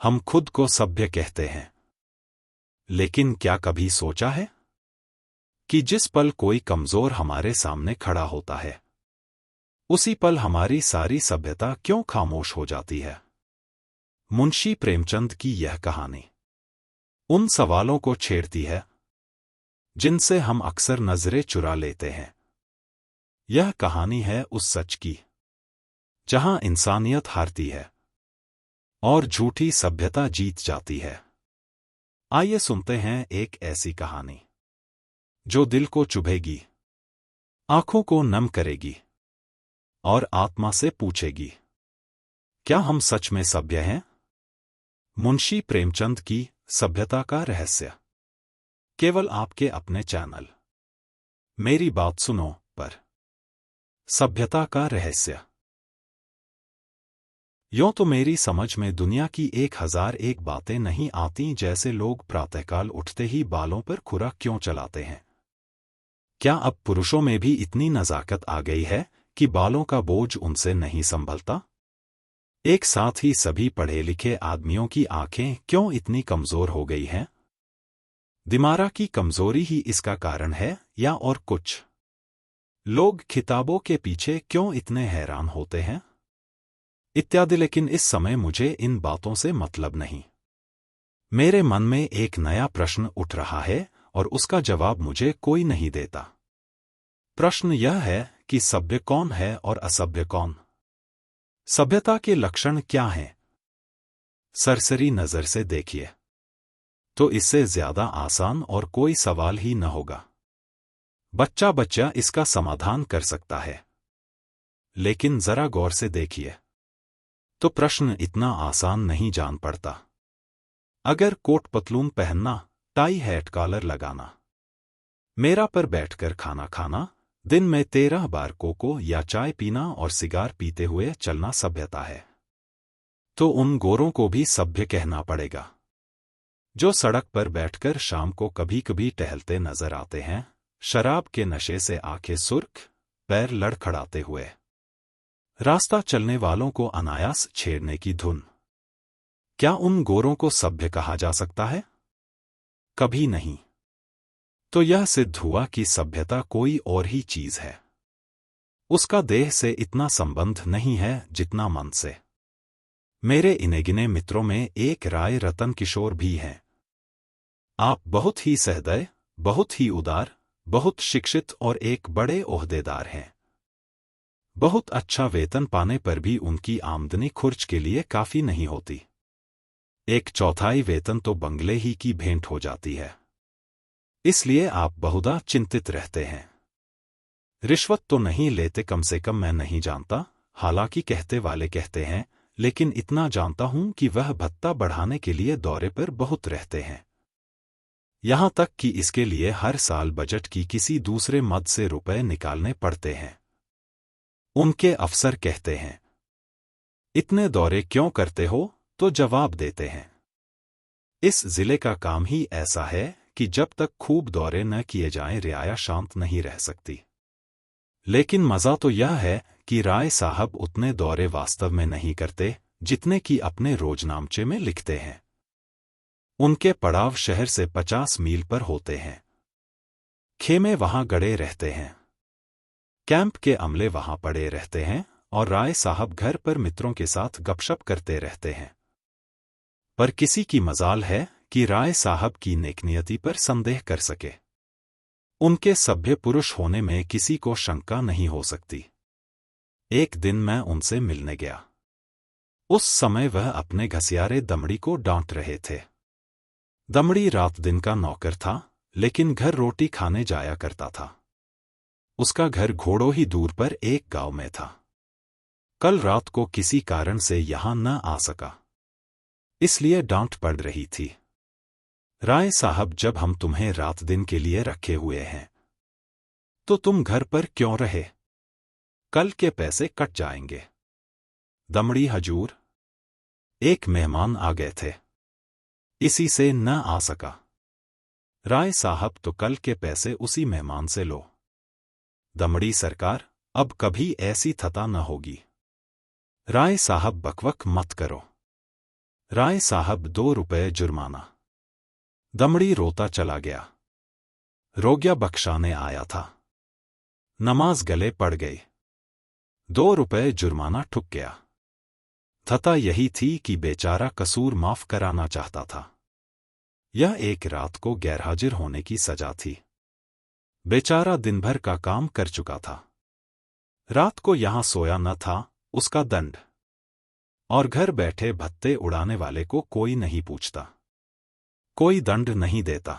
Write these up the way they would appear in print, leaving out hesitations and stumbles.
हम खुद को सभ्य कहते हैं, लेकिन क्या कभी सोचा है कि जिस पल कोई कमजोर हमारे सामने खड़ा होता है, उसी पल हमारी सारी सभ्यता क्यों खामोश हो जाती है? मुंशी प्रेमचंद की यह कहानी उन सवालों को छेड़ती है जिनसे हम अक्सर नजरें चुरा लेते हैं। यह कहानी है उस सच की जहां इंसानियत हारती है और झूठी सभ्यता जीत जाती है। आइए सुनते हैं एक ऐसी कहानी जो दिल को चुभेगी, आंखों को नम करेगी और आत्मा से पूछेगी, क्या हम सच में सभ्य हैं? मुंशी प्रेमचंद की सभ्यता का रहस्य, केवल आपके अपने चैनल मेरी बात सुनो पर। सभ्यता का रहस्य। यूं तो मेरी समझ में दुनिया की 1001 बातें नहीं आती, जैसे लोग प्रातःकाल उठते ही बालों पर खुरा क्यों चलाते हैं। क्या अब पुरुषों में भी इतनी नजाकत आ गई है कि बालों का बोझ उनसे नहीं संभलता? एक साथ ही सभी पढ़े लिखे आदमियों की आंखें क्यों इतनी कमजोर हो गई हैं? दिमाग की कमजोरी ही इसका कारण है या और कुछ? लोग किताबों के पीछे क्यों इतने हैरान होते हैं? इत्यादि। लेकिन इस समय मुझे इन बातों से मतलब नहीं। मेरे मन में एक नया प्रश्न उठ रहा है और उसका जवाब मुझे कोई नहीं देता। प्रश्न यह है कि सभ्य कौन है और असभ्य कौन? सभ्यता के लक्षण क्या हैं? सरसरी नजर से देखिए तो इससे ज्यादा आसान और कोई सवाल ही न होगा। बच्चा बच्चा इसका समाधान कर सकता है। लेकिन जरा गौर से देखिए तो प्रश्न इतना आसान नहीं जान पड़ता। अगर कोट पतलून पहनना, टाई हैट कॉलर लगाना, मेरा पर बैठकर खाना खाना, दिन में 13 बार कोको या चाय पीना और सिगार पीते हुए चलना सभ्यता है, तो उन गोरों को भी सभ्य कहना पड़ेगा जो सड़क पर बैठकर शाम को कभी कभी टहलते नजर आते हैं, शराब के नशे से आंखें सुर्ख, पैर लड़खड़ाते हुए, रास्ता चलने वालों को अनायास छेड़ने की धुन। क्या उन गोरों को सभ्य कहा जा सकता है? कभी नहीं। तो यह सिद्ध हुआ कि सभ्यता कोई और ही चीज है। उसका देह से इतना संबंध नहीं है जितना मन से। मेरे इनेगिने मित्रों में एक राय रतन किशोर भी हैं। आप बहुत ही सहृदय, बहुत ही उदार, बहुत शिक्षित और एक बड़े ओहदेदार हैं। बहुत अच्छा वेतन पाने पर भी उनकी आमदनी खुर्च के लिए काफी नहीं होती। 1/4 वेतन तो बंगले ही की भेंट हो जाती है। इसलिए आप बहुधा चिंतित रहते हैं। रिश्वत तो नहीं लेते, कम से कम मैं नहीं जानता, हालांकि कहते वाले कहते हैं, लेकिन इतना जानता हूं कि वह भत्ता बढ़ाने के लिए दौरे पर बहुत रहते हैं। यहां तक कि इसके लिए हर साल बजट की किसी दूसरे मद से रुपए निकालने पड़ते हैं। उनके अफसर कहते हैं, इतने दौरे क्यों करते हो? तो जवाब देते हैं, इस जिले का काम ही ऐसा है कि जब तक खूब दौरे न किए जाएं रियाया शांत नहीं रह सकती। लेकिन मजा तो यह है कि राय साहब उतने दौरे वास्तव में नहीं करते जितने कि अपने रोजनामचे में लिखते हैं। उनके पड़ाव शहर से 50 मील पर होते हैं। खेमे वहां गड़े रहते हैं, कैंप के अमले वहां पड़े रहते हैं और राय साहब घर पर मित्रों के साथ गपशप करते रहते हैं। पर किसी की मजाल है कि राय साहब की नेकनियति पर संदेह कर सके। उनके सभ्य पुरुष होने में किसी को शंका नहीं हो सकती। एक दिन मैं उनसे मिलने गया। उस समय वह अपने घसियारे दमड़ी को डांट रहे थे। दमड़ी रात दिन का नौकर था, लेकिन घर रोटी खाने जाया करता था। उसका घर घोड़ों ही दूर पर एक गांव में था। कल रात को किसी कारण से यहां न आ सका, इसलिए डांट पड़ रही थी। राय साहब, जब हम तुम्हें रात दिन के लिए रखे हुए हैं तो तुम घर पर क्यों रहे? कल के पैसे कट जाएंगे। दमड़ी, हजूर, एक मेहमान आ गए थे, इसी से न आ सका। राय साहब, तो कल के पैसे उसी मेहमान से लो। दमड़ी, सरकार, अब कभी ऐसी थता न होगी। राय साहब, बकवक मत करो। राय साहब 2 रुपए जुर्माना। दमड़ी रोता चला गया। रोग्या बख्शाने आया था। नमाज गले पड़ गई। 2 रुपए जुर्माना ठुक गया। धता यही थी कि बेचारा कसूर माफ कराना चाहता था। यह एक रात को गैरहाजिर होने की सजा थी। बेचारा दिन भर का काम कर चुका था। रात को यहां सोया न था, उसका दंड। और घर बैठे भत्ते उड़ाने वाले को कोई नहीं पूछता, कोई दंड नहीं देता।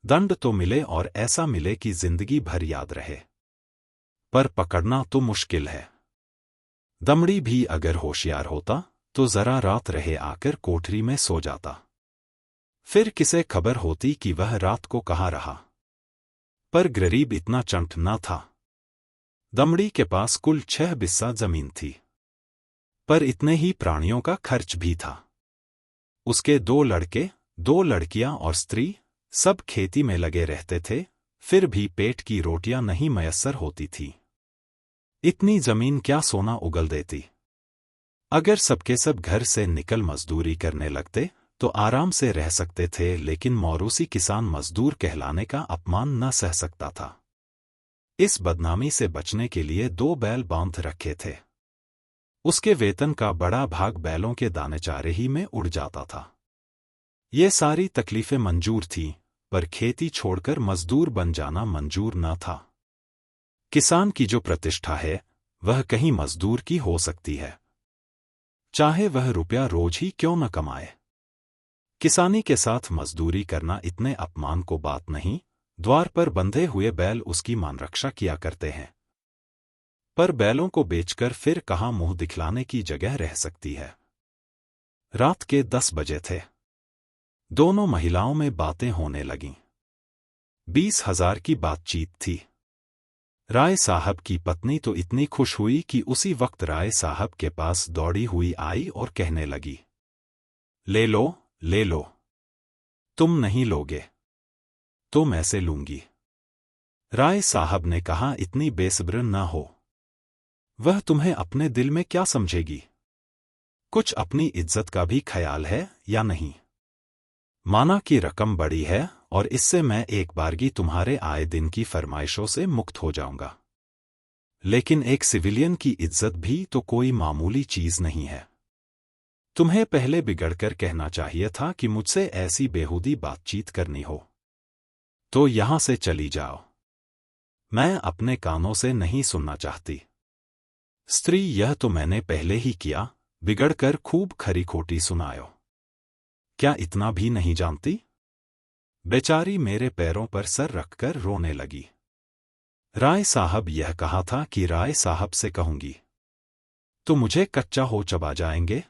दंड तो मिले और ऐसा मिले कि जिंदगी भर याद रहे, पर पकड़ना तो मुश्किल है। दमड़ी भी अगर होशियार होता तो जरा रात रहे आकर कोठरी में सो जाता। फिर किसे खबर होती कि वह रात को कहाँ रहा। पर गरीब इतना चंट न था। दमड़ी के पास कुल 6 बिस्सा जमीन थी, पर इतने ही प्राणियों का खर्च भी था। उसके 2 लड़के, 2 लड़कियां और स्त्री सब खेती में लगे रहते थे, फिर भी पेट की रोटियां नहीं मयस्सर होती थी। इतनी जमीन क्या सोना उगल देती। अगर सबके सब घर से निकल मजदूरी करने लगते तो आराम से रह सकते थे, लेकिन मौरूसी किसान मजदूर कहलाने का अपमान न सह सकता था। इस बदनामी से बचने के लिए 2 बैल बांध रखे थे। उसके वेतन का बड़ा भाग बैलों के दाने चारे ही में उड़ जाता था। ये सारी तकलीफें मंजूर थीं, पर खेती छोड़कर मजदूर बन जाना मंजूर न था। किसान की जो प्रतिष्ठा है वह कहीं मजदूर की हो सकती है, चाहे वह रुपया रोज ही क्यों न कमाए। किसानी के साथ मजदूरी करना इतने अपमान को बात नहीं। द्वार पर बंधे हुए बैल उसकी मान रक्षा किया करते हैं, पर बैलों को बेचकर फिर कहाँ मुंह दिखलाने की जगह रह सकती है। रात के 10 बजे थे। दोनों महिलाओं में बातें होने लगीं। 20,000 की बातचीत थी। राय साहब की पत्नी तो इतनी खुश हुई कि उसी वक्त राय साहब के पास दौड़ी हुई आई और कहने लगी, ले लो, ले लो। तुम नहीं लोगे तो मैं से लूंगी। राय साहब ने कहा, इतनी बेसब्र न हो। वह तुम्हें अपने दिल में क्या समझेगी? कुछ अपनी इज्जत का भी ख्याल है या नहीं? माना कि रकम बड़ी है और इससे मैं एक बारगी तुम्हारे आए दिन की फरमाइशों से मुक्त हो जाऊंगा, लेकिन एक सिविलियन की इज्जत भी तो कोई मामूली चीज नहीं है। तुम्हें पहले बिगड़कर कहना चाहिए था कि मुझसे ऐसी बेहूदी बातचीत करनी हो तो यहां से चली जाओ। मैं अपने कानों से नहीं सुनना चाहती। स्त्री, यह तो मैंने पहले ही किया, बिगड़कर खूब खरी खोटी सुनायो। क्या इतना भी नहीं जानती? बेचारी मेरे पैरों पर सर रखकर रोने लगी। राय साहब यह कहा था कि राय साहब से कहूंगी तो मुझे कच्चा हो चबा जाएंगे।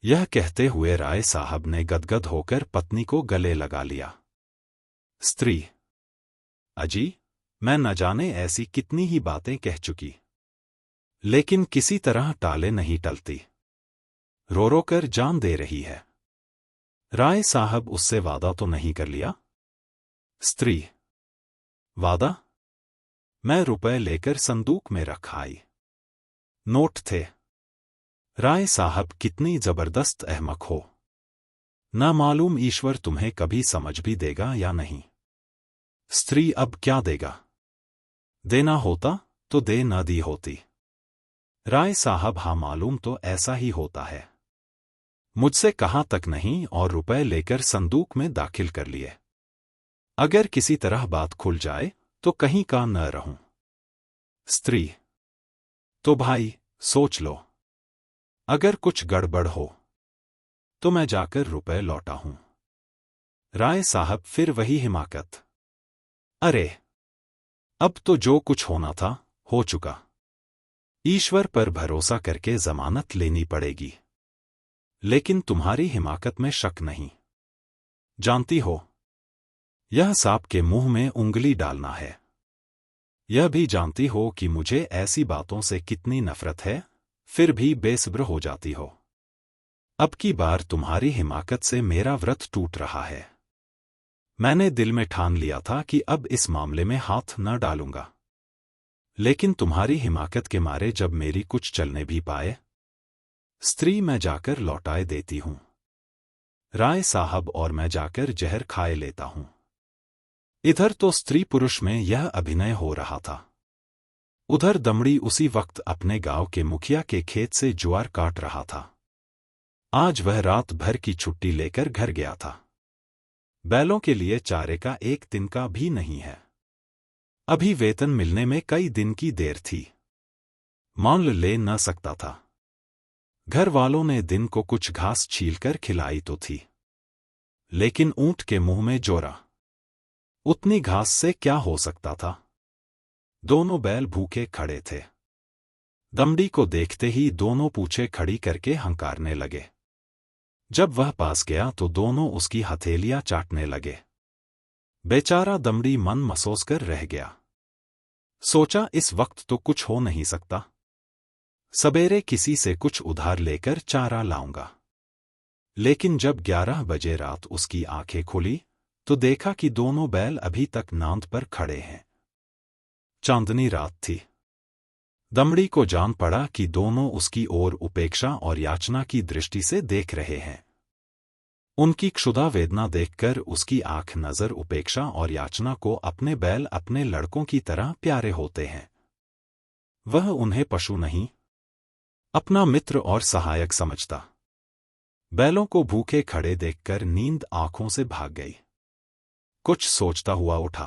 यह कहते हुए राय साहब ने गदगद होकर पत्नी को गले लगा लिया। स्त्री, अजी, मैं न जाने ऐसी कितनी ही बातें कह चुकी, लेकिन किसी तरह टाले नहीं टलती। रो रो कर जान दे रही है। राय साहब, उससे वादा तो नहीं कर लिया? स्त्री, वादा? मैं रुपए लेकर संदूक में रख आई। नोट थे। राय साहब, कितनी जबरदस्त अहमक हो। ना मालूम ईश्वर तुम्हें कभी समझ भी देगा या नहीं। स्त्री, अब क्या देगा? देना होता तो दे न दी होती। राय साहब, हाँ मालूम तो ऐसा ही होता है। मुझसे कहा तक नहीं और रुपए लेकर संदूक में दाखिल कर लिए। अगर किसी तरह बात खुल जाए तो कहीं का न रहूं। स्त्री, तो भाई सोच लो, अगर कुछ गड़बड़ हो तो मैं जाकर रुपए लौटा हूं। राय साहब, फिर वही हिमाकत। अरे, अब तो जो कुछ होना था हो चुका। ईश्वर पर भरोसा करके जमानत लेनी पड़ेगी। लेकिन तुम्हारी हिमाकत में शक नहीं। जानती हो, यह सांप के मुंह में उंगली डालना है। यह भी जानती हो कि मुझे ऐसी बातों से कितनी नफरत है, फिर भी बेसब्र हो जाती हो। अब की बार तुम्हारी हिमाकत से मेरा व्रत टूट रहा है। मैंने दिल में ठान लिया था कि अब इस मामले में हाथ न डालूंगा, लेकिन तुम्हारी हिमाकत के मारे जब मेरी कुछ चलने भी पाए स्त्री मैं जाकर लौटाए देती हूं। राय साहब और मैं जाकर जहर खाए लेता हूं। इधर तो स्त्री पुरुष में यह अभिनय हो रहा था। उधर दमड़ी उसी वक्त अपने गांव के मुखिया के खेत से ज्वार काट रहा था। आज वह रात भर की छुट्टी लेकर घर गया था। बैलों के लिए चारे का एक दिन का भी नहीं है। अभी वेतन मिलने में कई दिन की देर थी। मान ले न सकता था। घर वालों ने दिन को कुछ घास छीलकर खिलाई तो थी, लेकिन ऊंट के मुंह में जोरा। उतनी घास से क्या हो सकता था। दोनों बैल भूखे खड़े थे। दमड़ी को देखते ही दोनों पूछे खड़ी करके हंकारने लगे। जब वह पास गया तो दोनों उसकी हथेलियां चाटने लगे। बेचारा दमड़ी मन मसोस कर रह गया। सोचा इस वक्त तो कुछ हो नहीं सकता। सवेरे किसी से कुछ उधार लेकर चारा लाऊंगा। लेकिन जब 11 बजे रात उसकी आंखें खुली तो देखा कि दोनों बैल अभी तक नांद पर खड़े हैं। चांदनी रात थी। दमड़ी को जान पड़ा कि दोनों उसकी ओर उपेक्षा और याचना की दृष्टि से देख रहे हैं। उनकी क्षुधा वेदना देखकर उसकी आंख नजर उपेक्षा और याचना को अपने बैल अपने लड़कों की तरह प्यारे होते हैं। वह उन्हें पशु नहीं, अपना मित्र और सहायक समझता। बैलों को भूखे खड़े देखकर नींद आंखों से भाग गई। कुछ सोचता हुआ उठा,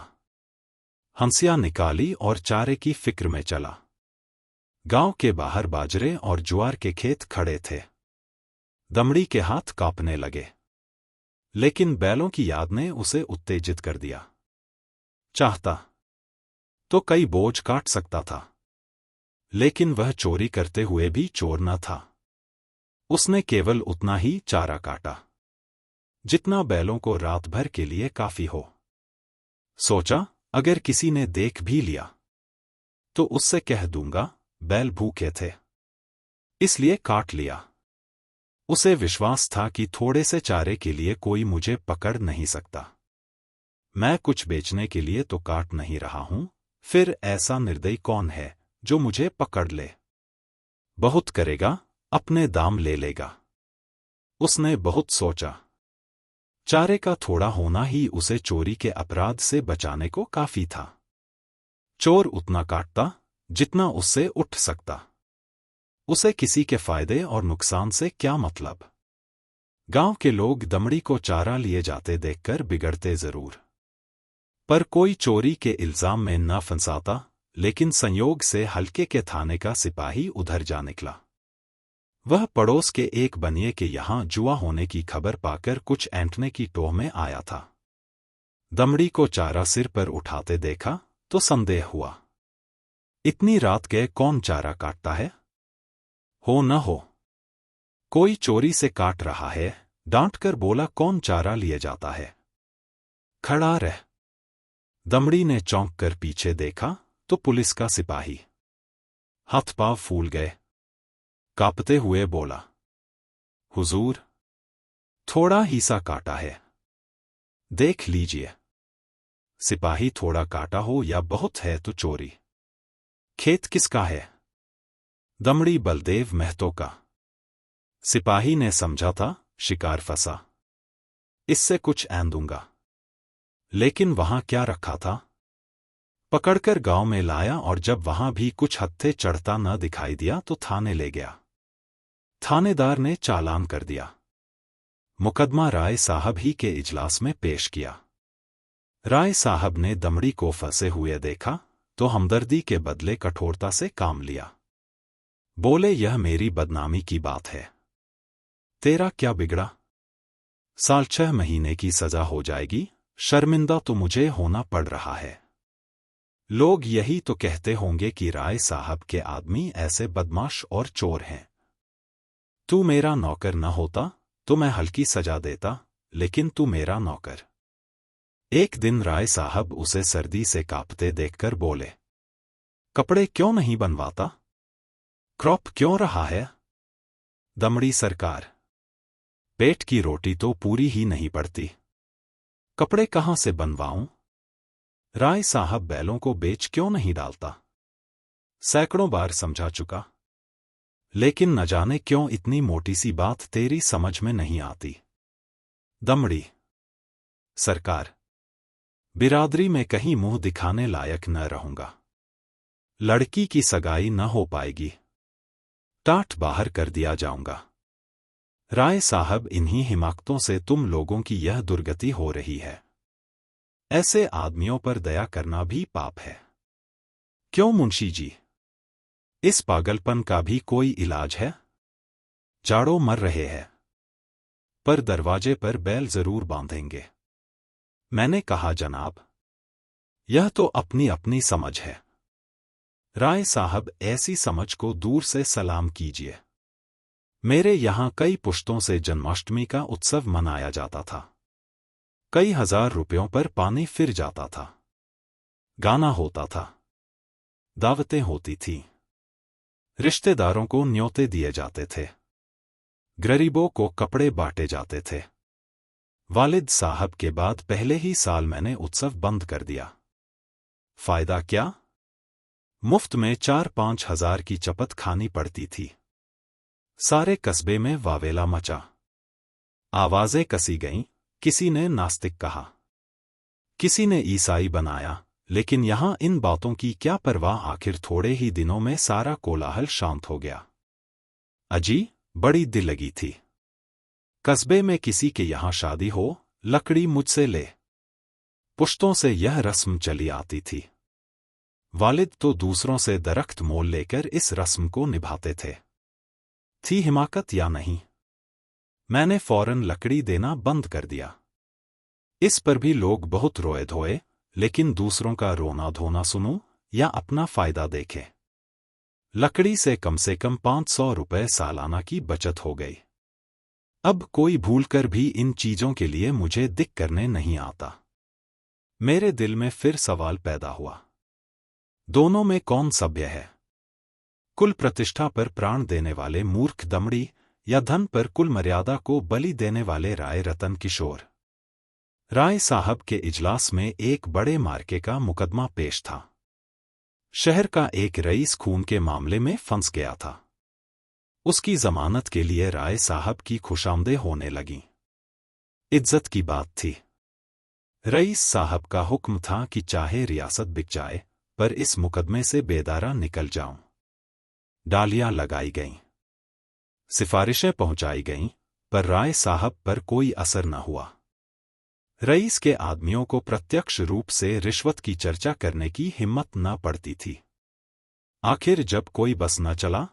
हंसिया निकाली और चारे की फिक्र में चला। गांव के बाहर बाजरे और ज्वार के खेत खड़े थे। दमड़ी के हाथ कांपने लगे, लेकिन बैलों की याद ने उसे उत्तेजित कर दिया। चाहता तो कई बोझ काट सकता था, लेकिन वह चोरी करते हुए भी चोर न था। उसने केवल उतना ही चारा काटा जितना बैलों को रात भर के लिए काफी हो। सोचा अगर किसी ने देख भी लिया तो उससे कह दूंगा बैल भूखे थे, इसलिए काट लिया। उसे विश्वास था कि थोड़े से चारे के लिए कोई मुझे पकड़ नहीं सकता। मैं कुछ बेचने के लिए तो काट नहीं रहा हूं, फिर ऐसा निर्दयी कौन है जो मुझे पकड़ ले। बहुत करेगा, अपने दाम ले लेगा। उसने बहुत सोचा। चारे का थोड़ा होना ही उसे चोरी के अपराध से बचाने को काफी था। चोर उतना काटता जितना उससे उठ सकता। उसे किसी के फायदे और नुकसान से क्या मतलब। गांव के लोग दमड़ी को चारा लिए जाते देखकर बिगड़ते जरूर, पर कोई चोरी के इल्जाम में न फंसाता। लेकिन संयोग से हल्के के थाने का सिपाही उधर जा निकला। वह पड़ोस के एक बनिए के यहां जुआ होने की खबर पाकर कुछ ऐंठने की टोह में आया था। दमड़ी को चारा सिर पर उठाते देखा तो संदेह हुआ। इतनी रात गए कौन चारा काटता है? हो न हो कोई चोरी से काट रहा है। डांट कर बोला, कौन चारा लिए जाता है? खड़ा रह। दमड़ी ने चौंक कर पीछे देखा तो पुलिस का सिपाही। हाथ पांव फूल गए। कांपते हुए बोला, हुजूर, थोड़ा ही सा काटा है, देख लीजिए। सिपाही, थोड़ा काटा हो या बहुत है तो चोरी। खेत किसका है? दमड़ी बलदेव महतो का। सिपाही ने समझा था शिकार फंसा, इससे कुछ ऐन दूंगा। लेकिन वहां क्या रखा था? पकड़कर गांव में लाया और जब वहां भी कुछ हत्थे चढ़ता न दिखाई दिया तो थाने ले गया। थानेदार ने चालान कर दिया। मुकदमा राय साहब ही के इजलास में पेश किया। राय साहब ने दमड़ी को फंसे हुए देखा तो हमदर्दी के बदले कठोरता से काम लिया। बोले, यह मेरी बदनामी की बात है। तेरा क्या बिगड़ा? साल 6 महीने की सजा हो जाएगी। शर्मिंदा तो मुझे होना पड़ रहा है। लोग यही तो कहते होंगे कि राय साहब के आदमी ऐसे बदमाश और चोर हैं। तू मेरा नौकर न होता तो मैं हल्की सजा देता, लेकिन तू मेरा नौकर। एक दिन राय साहब उसे सर्दी से कांपते देखकर बोले, कपड़े क्यों नहीं बनवाता? क्रॉप क्यों रहा है? दमड़ी सरकार, पेट की रोटी तो पूरी ही नहीं पड़ती, कपड़े कहां से बनवाऊं? राय साहब बैलों को बेच क्यों नहीं डालता? सैकड़ों बार समझा चुका। लेकिन न जाने क्यों इतनी मोटी सी बात तेरी समझ में नहीं आती। दमड़ी। सरकार, बिरादरी में कहीं मुंह दिखाने लायक न रहूंगा। लड़की की सगाई न हो पाएगी। टाट बाहर कर दिया जाऊंगा। राय साहब, इन्हीं हिमाकतों से तुम लोगों की यह दुर्गति हो रही है। ऐसे आदमियों पर दया करना भी पाप है। क्यों मुंशी जी, इस पागलपन का भी कोई इलाज है? जाड़ों मर रहे हैं, पर दरवाजे पर बैल जरूर बांधेंगे। मैंने कहा, जनाब, यह तो अपनी अपनी समझ है। राय साहब, ऐसी समझ को दूर से सलाम कीजिए। मेरे यहां कई पुश्तों से जन्माष्टमी का उत्सव मनाया जाता था। कई हजार रुपयों पर पानी फिर जाता था। गाना होता था, दावतें होती थीं, रिश्तेदारों को न्योते दिए जाते थे, गरीबों को कपड़े बांटे जाते थे। वालिद साहब के बाद पहले ही साल मैंने उत्सव बंद कर दिया। फायदा क्या? मुफ्त में 4-5 हजार की चपत खानी पड़ती थी। सारे कस्बे में वावेला मचा। आवाजें कसी गईं। किसी ने नास्तिक कहा, किसी ने ईसाई बनाया, लेकिन यहां इन बातों की क्या परवाह। आखिर थोड़े ही दिनों में सारा कोलाहल शांत हो गया। अजी, बड़ी दिल लगी थी। कस्बे में किसी के यहां शादी हो, लकड़ी मुझसे ले। पुश्तों से यह रस्म चली आती थी। वालिद तो दूसरों से दरख्त मोल लेकर इस रस्म को निभाते थे। थी हिमाकत या नहीं? मैंने फौरन लकड़ी देना बंद कर दिया। इस पर भी लोग बहुत रोए धोए, लेकिन दूसरों का रोना धोना सुनूं या अपना फायदा देखें। लकड़ी से कम 500 रुपए सालाना की बचत हो गई। अब कोई भूलकर भी इन चीजों के लिए मुझे दिक करने नहीं आता। मेरे दिल में फिर सवाल पैदा हुआ, दोनों में कौन सभ्य है? कुल प्रतिष्ठा पर प्राण देने वाले मूर्ख दमड़ी, या धन पर कुल मर्यादा को बलि देने वाले राय रतन किशोर? राय साहब के इजलास में एक बड़े मार्के का मुकदमा पेश था। शहर का एक रईस खून के मामले में फंस गया था। उसकी जमानत के लिए राय साहब की खुशामदें होने लगीं। इज्जत की बात थी। रईस साहब का हुक्म था कि चाहे रियासत बिक जाए, पर इस मुकदमे से बेदारा निकल जाऊं। डालियां लगाई गईं, सिफारिशें पहुंचाई गईं, पर राय साहब पर कोई असर न हुआ। रईस के आदमियों को प्रत्यक्ष रूप से रिश्वत की चर्चा करने की हिम्मत न पड़ती थी। आखिर जब कोई बस न चला,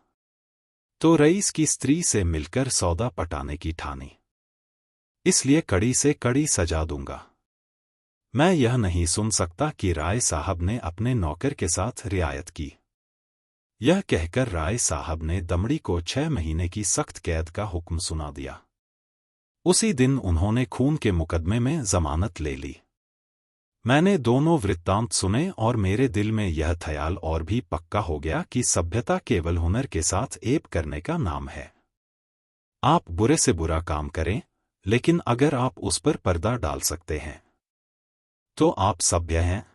तो रईस की स्त्री से मिलकर सौदा पटाने की ठानी। इसलिए कड़ी से कड़ी सजा दूंगा। मैं यह नहीं सुन सकता कि राय साहब ने अपने नौकर के साथ रियायत की। यह कहकर राय साहब ने दमड़ी को 6 महीने की सख्त कैद का हुक्म सुना दिया। उसी दिन उन्होंने खून के मुकदमे में जमानत ले ली। मैंने दोनों वृत्तांत सुने और मेरे दिल में यह ख्याल और भी पक्का हो गया कि सभ्यता केवल हुनर के साथ ऐब करने का नाम है। आप बुरे से बुरा काम करें, लेकिन अगर आप उस पर पर्दा डाल सकते हैं, तो आप सभ्य हैं,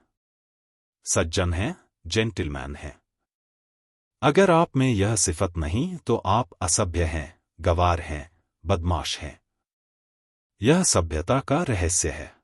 सज्जन हैं, जेंटिलमैन हैं। अगर आप में यह सिफत नहीं, तो आप असभ्य हैं, गवार हैं, बदमाश हैं। यह सभ्यता का रहस्य है।